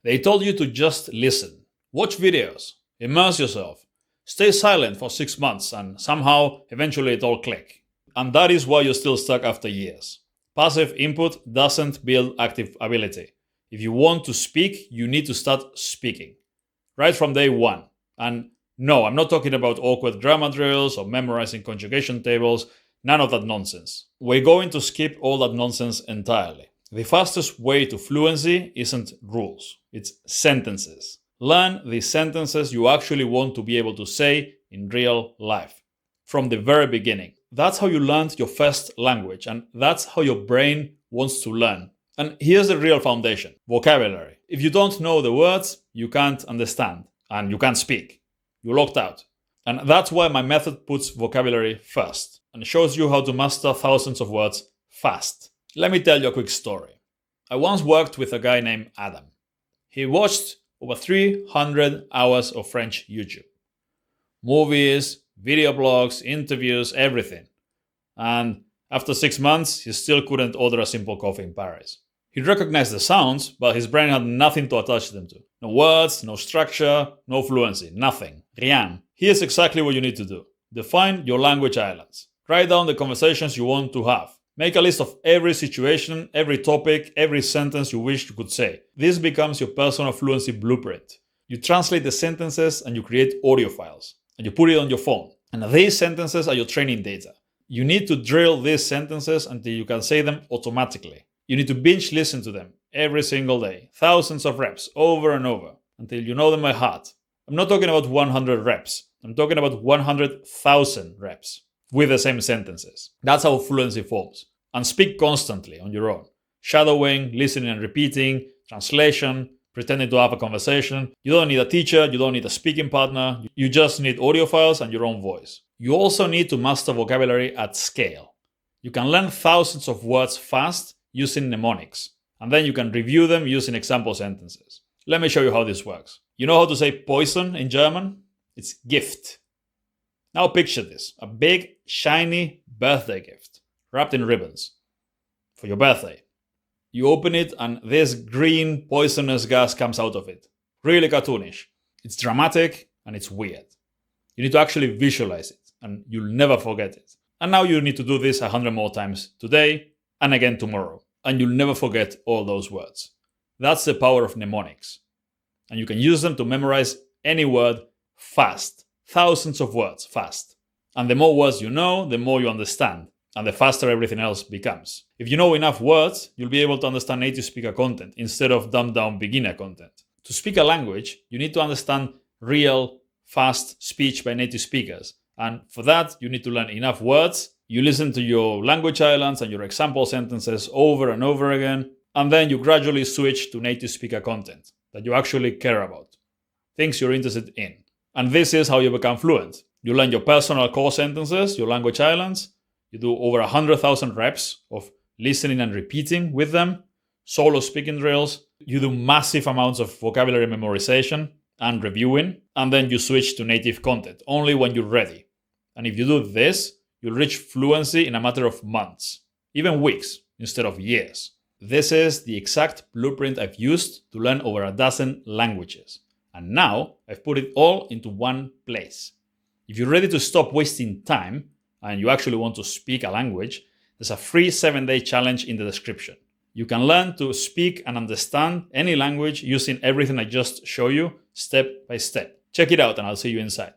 They told you to just listen, watch videos, immerse yourself, stay silent for 6 months, and somehow, eventually it all click. And that is why you're still stuck after years. Passive input doesn't build active ability. If you want to speak, you need to start speaking. Right from day one. And no, I'm not talking about awkward grammar drills or memorizing conjugation tables. None of that nonsense. We're going to skip all that nonsense entirely. The fastest way to fluency isn't rules, it's sentences. Learn the sentences you actually want to be able to say in real life. From the very beginning. That's how you learned your first language, and that's how your brain wants to learn. And here's the real foundation: vocabulary. If you don't know the words, you can't understand, and you can't speak. You're locked out. And that's why my method puts vocabulary first, and shows you how to master thousands of words fast. Let me tell you a quick story. I once worked with a guy named Adam. He watched over 300 hours of French YouTube. Movies, video blogs, interviews, everything. And after 6 months, he still couldn't order a simple coffee in Paris. He recognized the sounds, but his brain had nothing to attach them to. No words, no structure, no fluency, nothing. Rien. Here's exactly what you need to do. Define your language islands. Write down the conversations you want to have. Make a list of every situation, every topic, every sentence you wish you could say. This becomes your personal fluency blueprint. You translate the sentences and you create audio files. And you put it on your phone. And these sentences are your training data. You need to drill these sentences until you can say them automatically. You need to binge listen to them every single day. Thousands of reps, over and over, until you know them by heart. I'm not talking about 100 reps. I'm talking about 100,000 reps with the same sentences. That's how fluency forms. And speak constantly on your own. Shadowing, listening and repeating, translation, pretending to have a conversation. You don't need a teacher, you don't need a speaking partner. You just need audio files and your own voice. You also need to master vocabulary at scale. You can learn thousands of words fast using mnemonics. And then you can review them using example sentences. Let me show you how this works. You know how to say poison in German? It's gift. Now picture this. A big, shiny birthday gift wrapped in ribbons for your birthday. You open it and this green poisonous gas comes out of it. Really cartoonish. It's dramatic and it's weird. You need to actually visualize it and you'll never forget it. And now you need to do this 100 more times today and again tomorrow. And you'll never forget all those words. That's the power of mnemonics. And you can use them to memorize any word fast. Thousands of words fast. And the more words you know, the more you understand. And the faster everything else becomes. If you know enough words, you'll be able to understand native speaker content instead of dumbed down beginner content. To speak a language, you need to understand real, fast speech by native speakers. And for that, you need to learn enough words. You listen to your language islands and your example sentences over and over again. And then you gradually switch to native speaker content that you actually care about. Things you're interested in. And this is how you become fluent. You learn your personal core sentences, your language islands. You do over 100,000 reps of listening and repeating with them, solo speaking drills. You do massive amounts of vocabulary memorization and reviewing, and then you switch to native content only when you're ready. And if you do this, you'll reach fluency in a matter of months, even weeks, instead of years. This is the exact blueprint I've used to learn over a dozen languages. And now I've put it all into one place. If you're ready to stop wasting time, and you actually want to speak a language, there's a free 7-day challenge in the description. You can learn to speak and understand any language using everything I just showed you, step by step. Check it out and I'll see you inside.